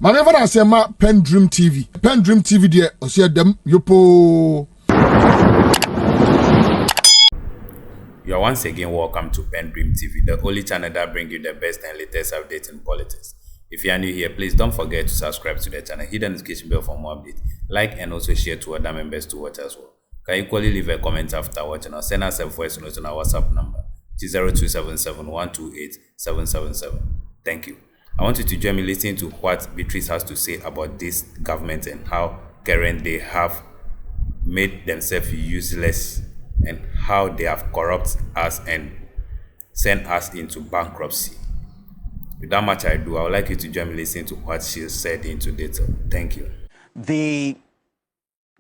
Manever I say ma PENDREAM TV. PENDREAM TV there, I see them yopo. You are once again welcome to PENDREAM TV, the only channel that brings you the best and latest updates in politics. If you are new here, please don't forget to subscribe to the channel, hit the notification bell for more updates, like and also share to other members to watch as well. Can you equally leave a comment after watching or send us a voice note on our WhatsApp number, 0277-128-777. Thank you. I want you to join me listening to what Beatrice has to say about this government and how current they have made themselves useless and how they have corrupted us and sent us into bankruptcy. Without much ado, I would like you to join me listening to what she said into detail. Thank you. The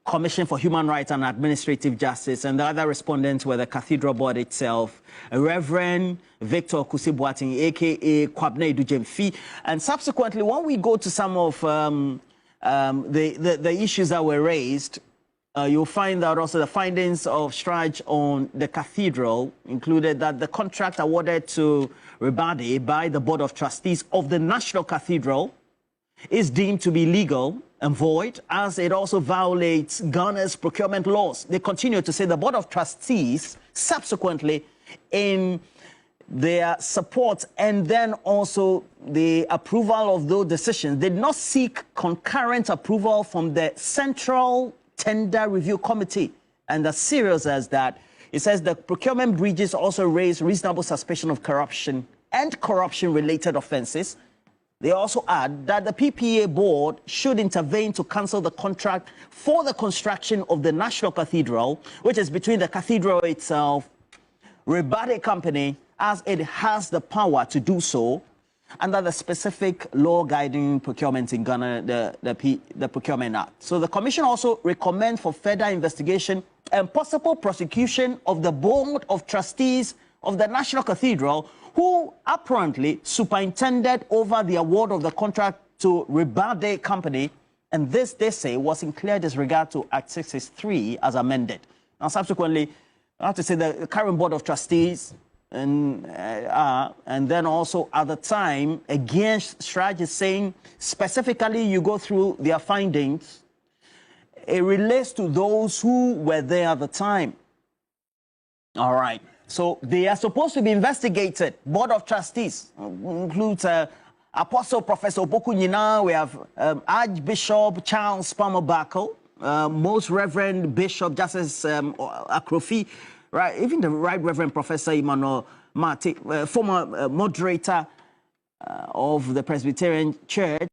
Commission for Human Rights and Administrative Justice, and the other respondents were the Cathedral Board itself, Reverend Victor Kusi-Boateng, aka Kwabena Edujemfi, and subsequently, when we go to some of the issues that were raised, you'll find out also the findings of Strage on the Cathedral included that the contract awarded to Ribade by the Board of Trustees of the National Cathedral is deemed to be legal and void, as it also violates Ghana's procurement laws. They continue to say the Board of Trustees subsequently in their support and then also the approval of those decisions did not seek concurrent approval from the Central Tender Review Committee. And as serious as that, it says the procurement breaches also raise reasonable suspicion of corruption and corruption-related offenses. They also add that the PPA board should intervene to cancel the contract for the construction of the National Cathedral, which is between the cathedral itself, Ribade Company, as it has the power to do so, under the specific law guiding procurement in Ghana, the Procurement Act. So the Commission also recommends for further investigation and possible prosecution of the Board of Trustees of the National Cathedral, who apparently superintended over the award of the contract to Ribade Company, and this, they say, was in clear disregard to Act 663 as amended. Now, subsequently, I have to say the current Board of Trustees and then also at the time, again, Strage is saying specifically you go through their findings, it relates to those who were there at the time. All right. So they are supposed to be investigated. Board of Trustees includes Apostle Professor Boku Nyina. We have Archbishop Charles Palmer Barkle, Most Reverend Bishop Justice Akrofi, right? Even the Right Reverend Professor Emmanuel Mate, former moderator of the Presbyterian Church.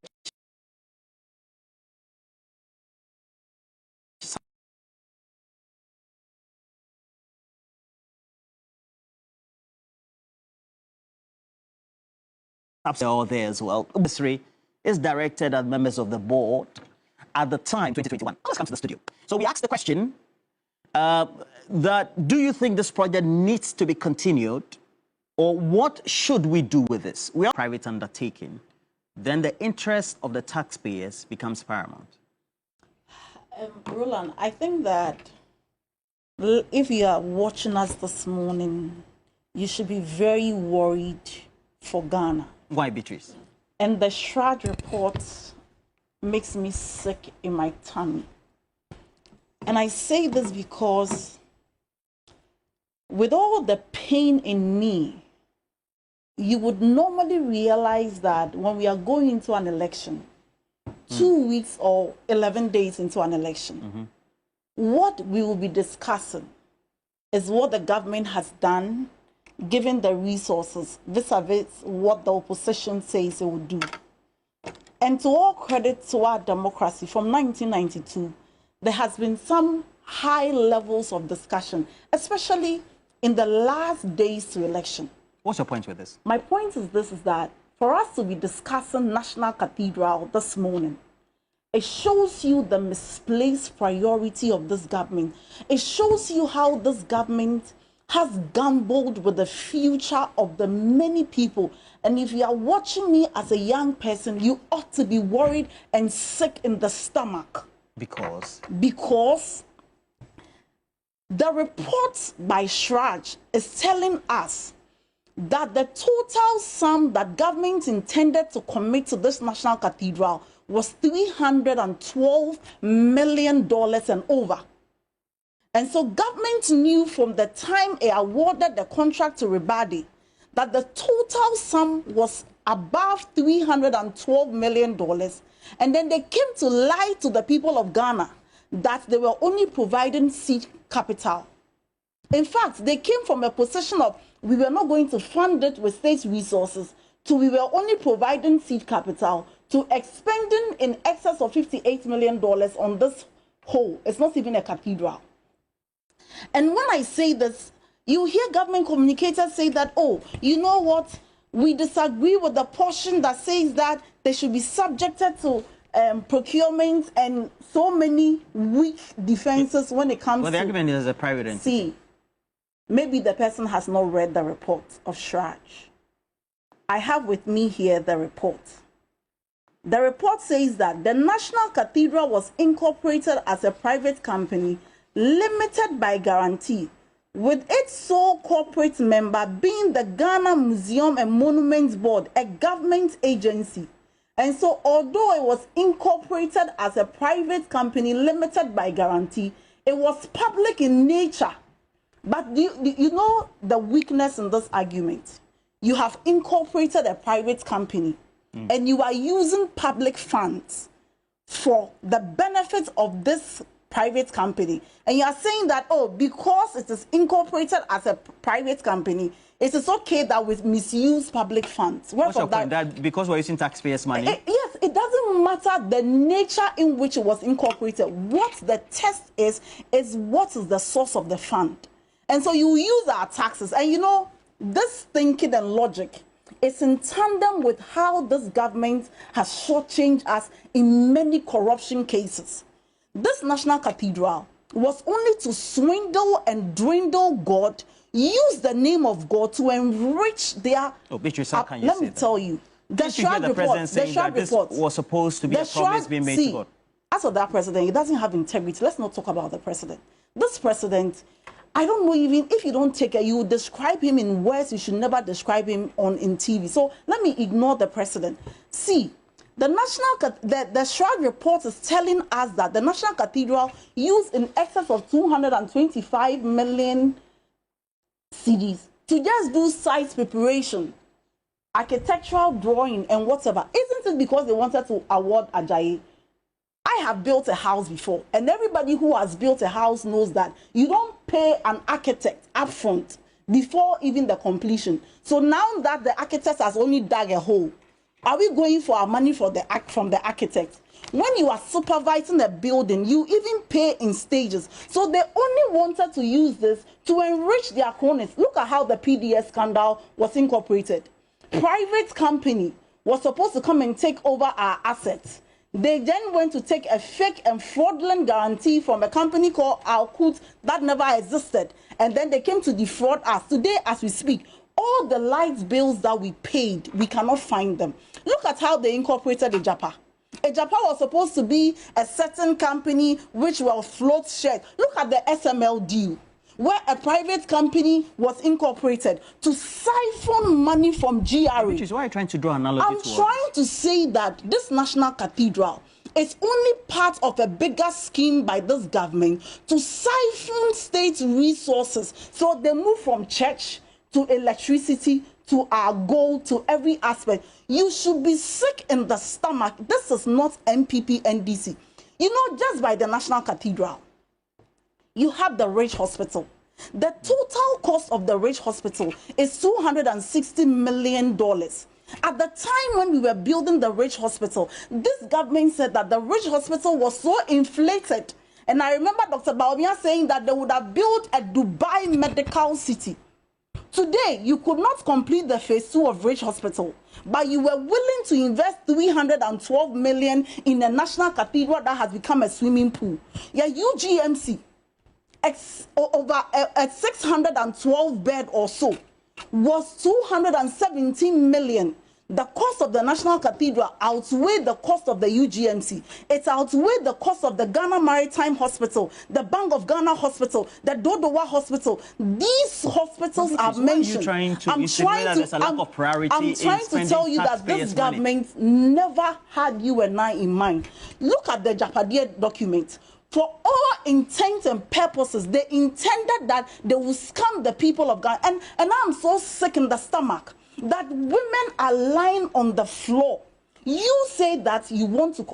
All there as well. Ministry is directed at members of the board at the time, 2021. Let's come to the studio. So we asked the question that do you think this project needs to be continued, or what should we do with this? We are a private undertaking. Then the interest of the taxpayers becomes paramount. Roland, I think that if you are watching us this morning, you should be very worried for Ghana. Why, Beatrice? And the Strage report makes me sick in my tummy. And I say this because with all the pain in me, you would normally realize that when we are going into an election, 2 weeks or 11 days into an election, what we will be discussing is what the government has done, given the resources, vis-a-vis what the opposition says it would do. And to all credit to our democracy, from 1992, there has been some high levels of discussion, especially in the last days to election. What's your point with this? My point is this, is that for us to be discussing National Cathedral this morning, it shows you the misplaced priority of this government. It shows you how this government has gambled with the future of the many people. And if you are watching me as a young person, you ought to be worried and sick in the stomach. Because the report by Strage is telling us that the total sum that government intended to commit to this National Cathedral was $312 million and over. And so government knew from the time it awarded the contract to Ribadi that the total sum was above $312 million. And then they came to lie to the people of Ghana that they were only providing seed capital. In fact, they came from a position of we were not going to fund it with state resources to we were only providing seed capital to expending in excess of $58 million on this whole. It's not even a cathedral. And when I say this, you hear government communicators say that, oh, you know what? We disagree with the portion that says that they should be subjected to procurement and so many weak defenses when it comes to... Well, the argument is a private entity. See, maybe the person has not read the report of Shraj. I have with me here the report. The report says that the National Cathedral was incorporated as a private company limited by guarantee, with its sole corporate member being the Ghana Museum and Monuments Board, a government agency. And so although it was incorporated as a private company limited by guarantee, it was public in nature. But you know the weakness in this argument? You have incorporated a private company and you are using public funds for the benefit of this private company. And you are saying that, oh, because it is incorporated as a private company, it is okay that we misuse public funds. What's your point? That because we're using taxpayers' money? Yes, it doesn't matter the nature in which it was incorporated. What the test is what is the source of the fund. And so you use our taxes. And you know, this thinking and logic is in tandem with how this government has shortchanged us in many corruption cases. This National Cathedral was only to swindle and dwindle God, use the name of God to enrich their... Oh, Beatrice, how can you let say me that? tell you. The Shraj report was supposed to be a promise being made to God. As for that president, he doesn't have integrity. Let's not talk about the president. This president, I don't know, even if you don't take it, you describe him in words you should never describe him in TV. So let me ignore the president. See, the Shraj report is telling us that the National Cathedral used in excess of 225 million cedis to just do site preparation, architectural drawing and whatever. Isn't it because they wanted to award Ajayi? I have built a house before, and everybody who has built a house knows that you don't pay an architect upfront before even the completion. So now that the architect has only dug a hole, are we going for our money from the architect? When you are supervising a building, you even pay in stages. So they only wanted to use this to enrich their cronies. Look at how the PDS scandal was incorporated. Private company was supposed to come and take over our assets. They then went to take a fake and fraudulent guarantee from a company called Alkut that never existed. And then they came to defraud us. Today, as we speak, all the light bills that we paid, we cannot find them. Look at how they incorporated Ejapa. Ejapa was supposed to be a certain company which will float shares. Look at the SML deal, where a private company was incorporated to siphon money from GRA. Which is why I'm trying to draw an analogy. I'm trying to say that this National Cathedral is only part of a bigger scheme by this government to siphon state resources. So they move from church to electricity to our gold to every aspect. You should be sick in the stomach. This is not NPP NDC. You know, just by the National Cathedral, you have the Ridge Hospital. The total cost of the Ridge Hospital is $260 million. At the time when we were building the Ridge Hospital, this government said that the Ridge Hospital was so inflated. And I remember Dr. Baumia saying that they would have built a Dubai medical city. Today, you could not complete the phase 2 of Ridge Hospital, but you were willing to invest $312 million in a National Cathedral that has become a swimming pool. Yeah, UGMC, over a 612 bed or so, was $217 million The cost of the National Cathedral outweighed the cost of the UGMC. It outweighed the cost of the Ghana Maritime Hospital, the Bank of Ghana Hospital, the Dodowa Hospital. These hospitals are mentioned. I'm trying to tell you that this government never had you and I in mind. Look at the Japadia document. For all intents and purposes, they intended that they will scam the people of Ghana. And I'm so sick in the stomach that women are lying on the floor. You say that you want to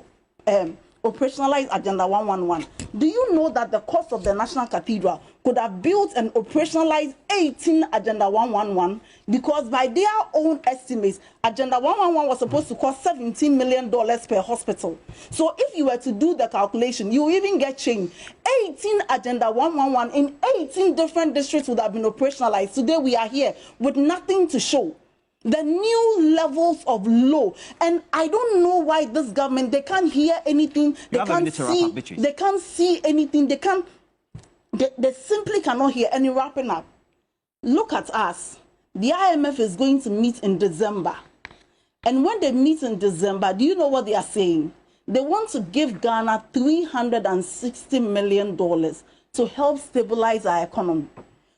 operationalize Agenda 111. Do you know that the cost of the National Cathedral could have built and operationalized 18 Agenda 111? Because by their own estimates, Agenda 111 was supposed to cost $17 million per hospital. So if you were to do the calculation, you even get changed. 18 Agenda 111 in 18 different districts would have been operationalized. Today we are here with nothing to show. The new levels of law, and I don't know why this government, they can't hear anything, they can't see anything, they simply cannot hear any. Wrapping up, look at us. The IMF is going to meet in December, and when they meet in December, do you know what they are saying? They want to give Ghana $360 million to help stabilize our economy.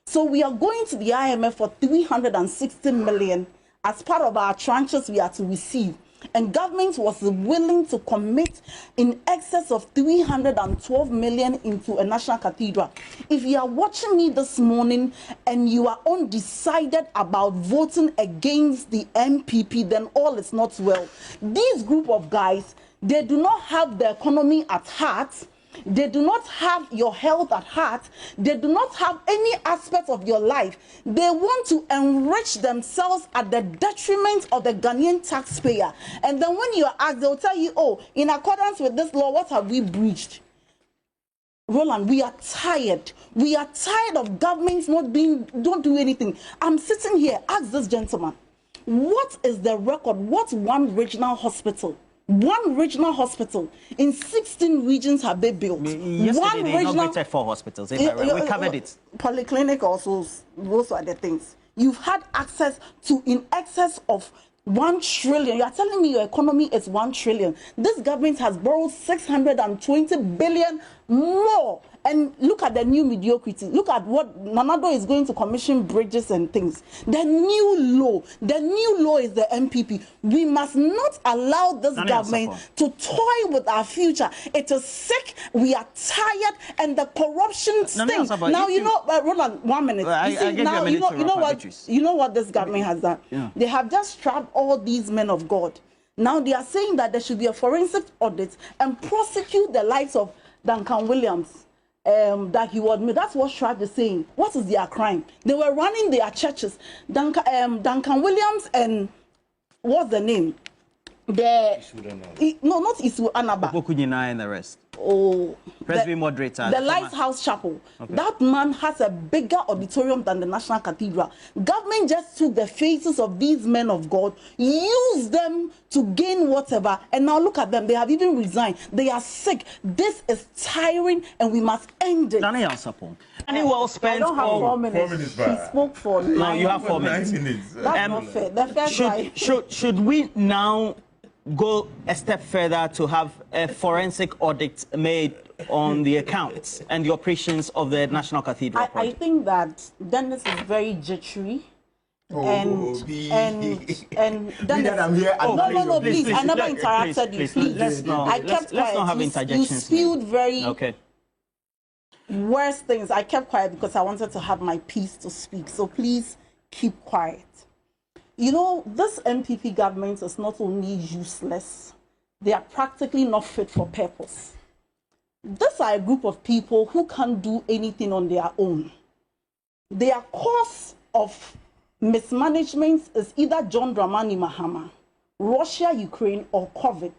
So we are going to the IMF for $360 million. As part of our tranches we are to receive, and government was willing to commit in excess of 312 million into a national cathedral. If you are watching me this morning and you are undecided about voting against the NPP, then all is not well. This group of guys, they do not have the economy at heart. They do not have your health at heart. They do not have any aspect of your life. They want to enrich themselves at the detriment of the Ghanaian taxpayer. And then when you are asked, they'll tell you, oh, in accordance with this law, what have we breached? Roland, we are tired. We are tired of governments don't do anything. I'm sitting here, ask this gentleman, what is the record? What's one regional hospital? One regional hospital in 16 regions have they built. Yesterday one they inaugurated 4 hospitals. We covered it. Polyclinic also, those are the things. You've had access to in excess of 1 trillion. You are telling me your economy is 1 trillion. This government has borrowed 620 billion more. And look at the new mediocrity. Look at what Nanado is going to commission bridges and things. The new law is the NPP. We must not allow this government to toy with our future. It is sick. We are tired, and the corruption stinks. Now you know, Roland, 1 minute. You know what this government has done? Yeah. They have just trapped all these men of God. Now they are saying that there should be a forensic audit and prosecute the lives of Duncan Williams. That he was made. That's what Shrad is saying. What is their crime? They were running their churches. Duncan Williams and what's the name? No, not Isu Anaba. Opokunyina and the rest. Oh, Presby moderator. The Lighthouse Chapel. Okay. That man has a bigger auditorium than the National Cathedral. Government just took the faces of these men of God, used them to gain whatever, and now look at them. They have even resigned. They are sick. This is tiring, and we must end it. Any well spent. I don't have 4 minutes. 4 minutes back. He spoke for 9 No, you have 4 minutes. 9 minutes. That's not fair. The first guy. Should we now go a step further to have a forensic audit made on the accounts and the operations of the National Cathedral? I think that Dennis is very jittery. And Dennis, I'm here. no, please. I never interrupted you. Please. Let's not have interjections. You spewed very worse things. I kept quiet because I wanted to have my piece to speak. So please keep quiet. You know, this NPP government is not only useless, they are practically not fit for purpose. These are a group of people who can't do anything on their own. Their cause of mismanagement is either John Dramani Mahama, Russia, Ukraine, or COVID.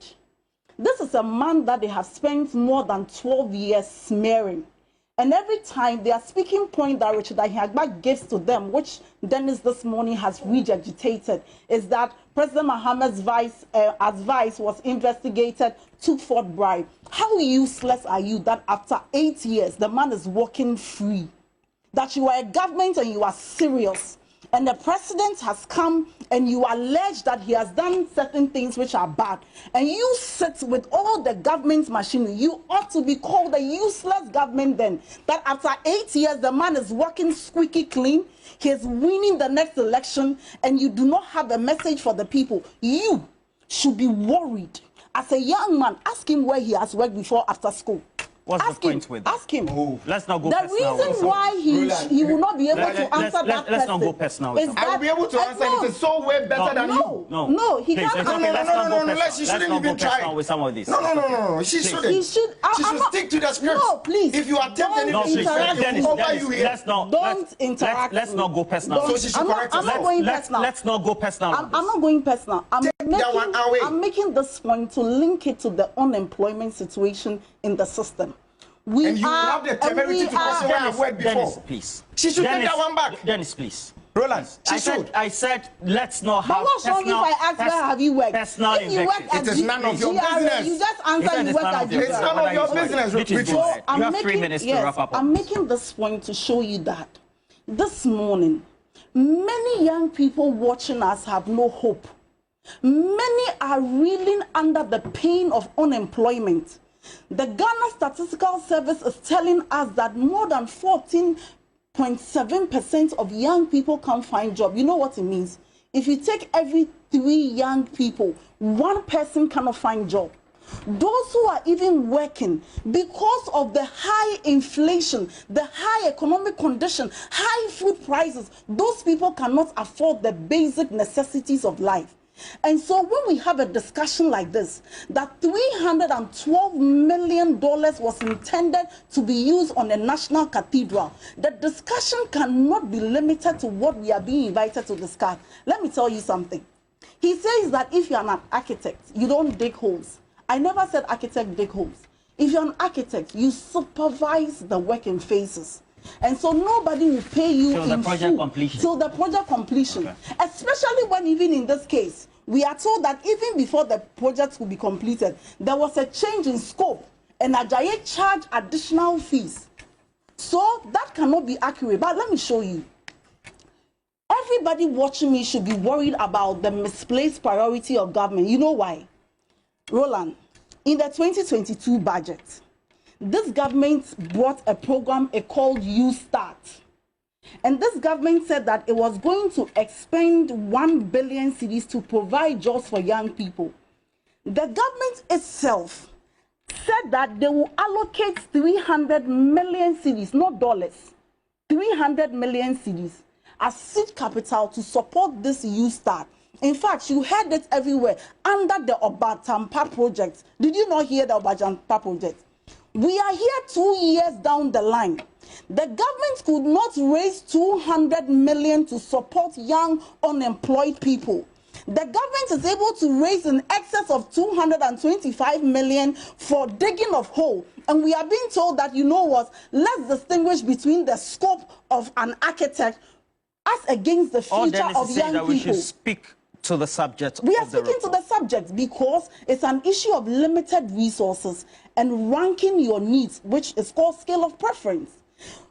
This is a man that they have spent more than 12 years smearing. And every time their speaking point that Richard Ahiagba gives to them, which Dennis this morning has regurgitated, is that President Mohammed's advice was investigated, took forth bribe. How useless are you that after 8 years, the man is walking free? That you are a government and you are serious. and the president has come and you allege that he has done certain things which are bad, and you sit with all the government machinery, you ought to be called a useless government then. That after 8 years, the man is working squeaky clean, he is winning the next election, and you do not have a message for the people. You should be worried. As a young man, ask him where he has worked before after school. What's the point with that? Ask him. Let's not go the personal. reason why he will not be able to answer that let's not go personal. is that I will be able to answer it. It's so way better than you. No, he can't. No, she shouldn't even try with some of this. No, she shouldn't. She should stick to the script. No, please. If you attempt anything, don't interact. Let's not go personal. So she should correct I'm not going personal. Let's not go personal. I'm not going personal. I'm making this point to link it to the unemployment situation in the system. And you have the temerity to question where I've worked before. Dennis, please. She should take that one back. Dennis, please. Roland, I said, let's not have. But what's wrong if I ask where have you worked? Personal if you work at it is none of your business. You just answer you work at It's none of your business. So you have 3 minutes to wrap up. I'm making this point to show you that this morning, many young people watching us have no hope. Many are reeling under the pain of unemployment. The Ghana Statistical Service is telling us that more than 14.7% of young people can't find job. You know what it means? If you take every 3 young people, 1 person cannot find job. Those who are even working, because of the high inflation, the high economic condition, high food prices, those people cannot afford the basic necessities of life. And so when we have a discussion like this, that $312 million was intended to be used on a national cathedral, the discussion cannot be limited to what we are being invited to discuss. Let me tell you something. He says that if you're an architect, you don't dig holes. I never said architect dig holes. If you're an architect, you supervise the work in phases. And so nobody will pay you till the project completion. Till the project completion. Okay. Especially when even in this case, we are told that even before the project will be completed, there was a change in scope and Ajayi charged additional fees. So that cannot be accurate. But let me show you. Everybody watching me should be worried about the misplaced priority of government. You know why? Roland, in the 2022 budget, this government brought a program called You Start. And this government said that it was going to expend 1 billion cedis to provide jobs for young people. The government itself said that they will allocate 300 million cedis, not dollars, 300 million cedis as seed capital to support this You Start. In fact, you heard it everywhere under the Obatampa project. Did you not hear the Obatampa project? We are here 2 years down the line. The government could not raise 200 million to support young unemployed people. The government is able to raise in excess of 225 million for digging of hole. And we are being told that, you know what, let's distinguish between the scope of an architect as against the future of young people. We should speak to the subject. We are speaking to the subject because it's an issue of limited resources and ranking your needs, which is called scale of preference.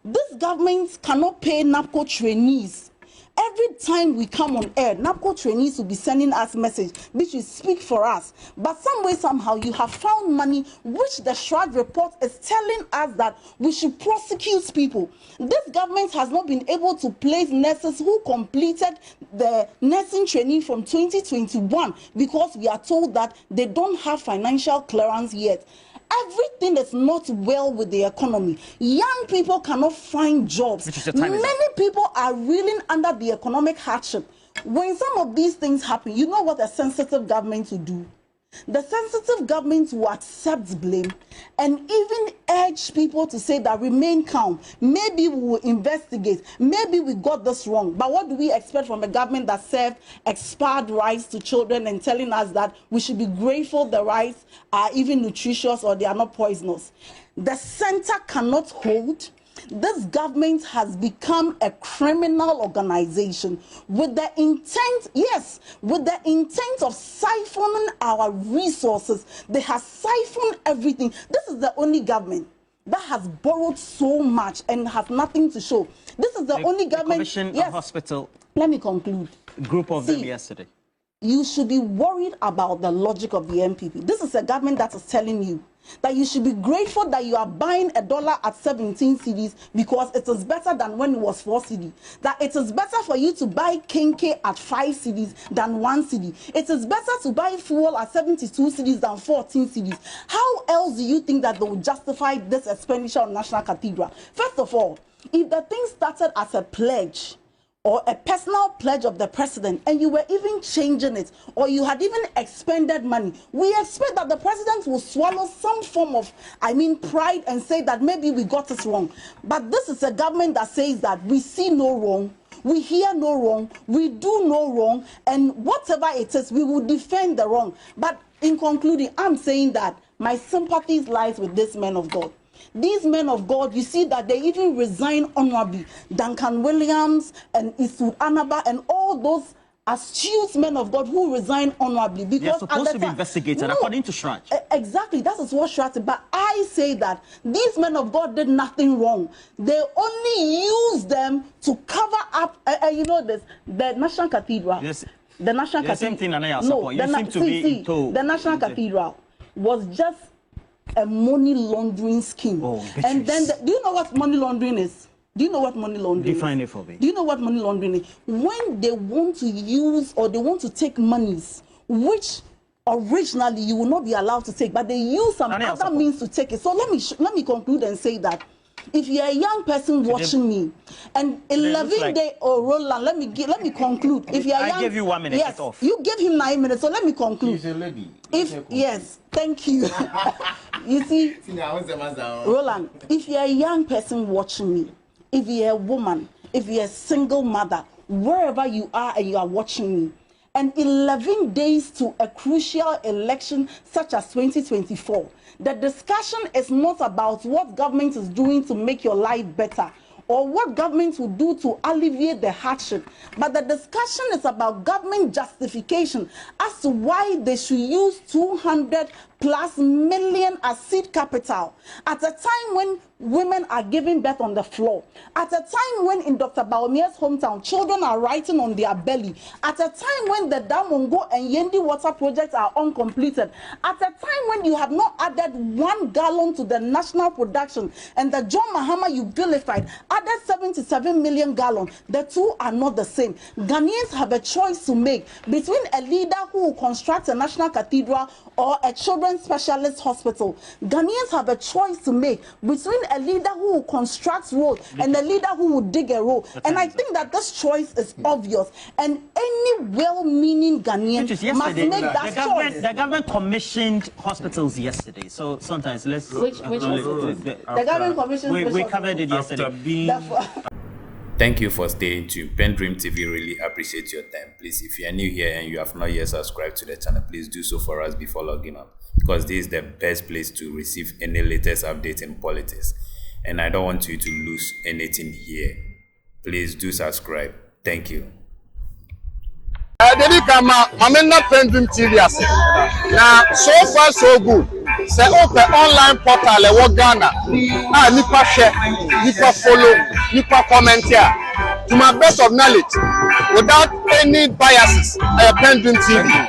This government cannot pay NAPCO trainees. Every time we come on air, NAPCO trainees will be sending us message, which will speak for us. But some way, somehow, you have found money, which the Shrad report is telling us that we should prosecute people. This government has not been able to place nurses who completed the nursing training from 2021 because we are told that they don't have financial clearance yet. Everything is not well with the economy. Young people cannot find jobs. Many people are reeling under the economic hardship. When some of these things happen, you know what a sensitive government will do? The sensitive government will accept blame and even urge people to say that remain calm. Maybe we will investigate. Maybe we got this wrong. But what do we expect from a government that served expired rice to children and telling us that we should be grateful the rice are even nutritious or they are not poisonous? The center cannot hold. This government has become a criminal organization with the intent, yes, with the intent of siphoning our resources. They have siphoned everything. This is the only government. that has borrowed so much and has nothing to show. This is the only government. Commission of hospital. Let me conclude. Group of them yesterday. You should be worried about the logic of the NPP. This is a government that is telling you that you should be grateful that you are buying $1 at 17 cedis because it is better than when it was 4 cedi. That it is better for you to buy Kenke at 5 cedis than 1 cedi. It is better to buy fuel at 72 cedis than 14 cedis. How else do you think that they will justify this expenditure on National Cathedral? First of all, if the thing started as a pledge, or a personal pledge of the president, and you were even changing it, or you had even expended money, we expect that the president will swallow some form of, pride and say that maybe we got it wrong. But this is a government that says that we see no wrong, we hear no wrong, we do no wrong, and whatever it is, we will defend the wrong. But in concluding, I'm saying that my sympathies lies with this man of God. These men of God, you see that they even resign honorably. Duncan Williams and Isud Anaba and all those astute men of God who resign honorably. Because they're supposed to be investigated according to Shraj. Exactly, that is what Shraj said. But I say that these men of God did nothing wrong. They only used them to cover up, the National Cathedral. Yes. The National Cathedral. Same thing, and I support. You seem to be told. The National Cathedral was just a money laundering scheme. And then, do you know what money laundering is? Do you know what money laundering is? Define it for me. Do you know what money laundering is? When they want to use or they want to take monies, which originally you will not be allowed to take, but they use some other means to take it. So let me conclude and say that if you're a young person watching me, and 11 days, Roland, let me conclude. If you're young, I give you 1 minute. Yes, you give him 9 minutes. So let me conclude. She's a lady. Yes, thank you. You see, Roland, if you're a young person watching me, if you're a woman, if you're a single mother, wherever you are and you are watching me, and 11 days to a crucial election such as 2024, the discussion is not about what government is doing to make your life better or what government will do to alleviate the hardship, but the discussion is about government justification as to why they should use 200+ million as seed capital at a time when women are giving birth on the floor, at a time when in Dr. Baomia's hometown children are writing on their belly, at a time when the Damongo and Yendi water projects are uncompleted, at a time when you have not added 1 gallon to the national production, and the John Mahama you vilified added 77 million gallons. The two are not the same. Ghanaians have a choice to make between a leader who will construct a national cathedral or a children's specialist hospital. Ghanaians have a choice to make between a leader who will construct roads and a leader who will dig a road. And I think that this choice is obvious. And any well-meaning Ghanaian must make that choice. The government commissioned hospitals yesterday. So sometimes let's... Which hospitals? The government commissioned... We covered it yesterday. Thank you for staying tuned. PENDREAM TV really appreciates your time. Please, if you are new here and you have not yet subscribed to the channel, please do so for us before logging on, because this is the best place to receive any latest update in politics, and I don't want you to lose anything here. Please do subscribe. Thank you. PENDREAM TV now, so far so good. Say open online portal e Ghana. Nipa share, nipa follow, nipa comment here. To my best of knowledge, without any biases, PENDREAM TV.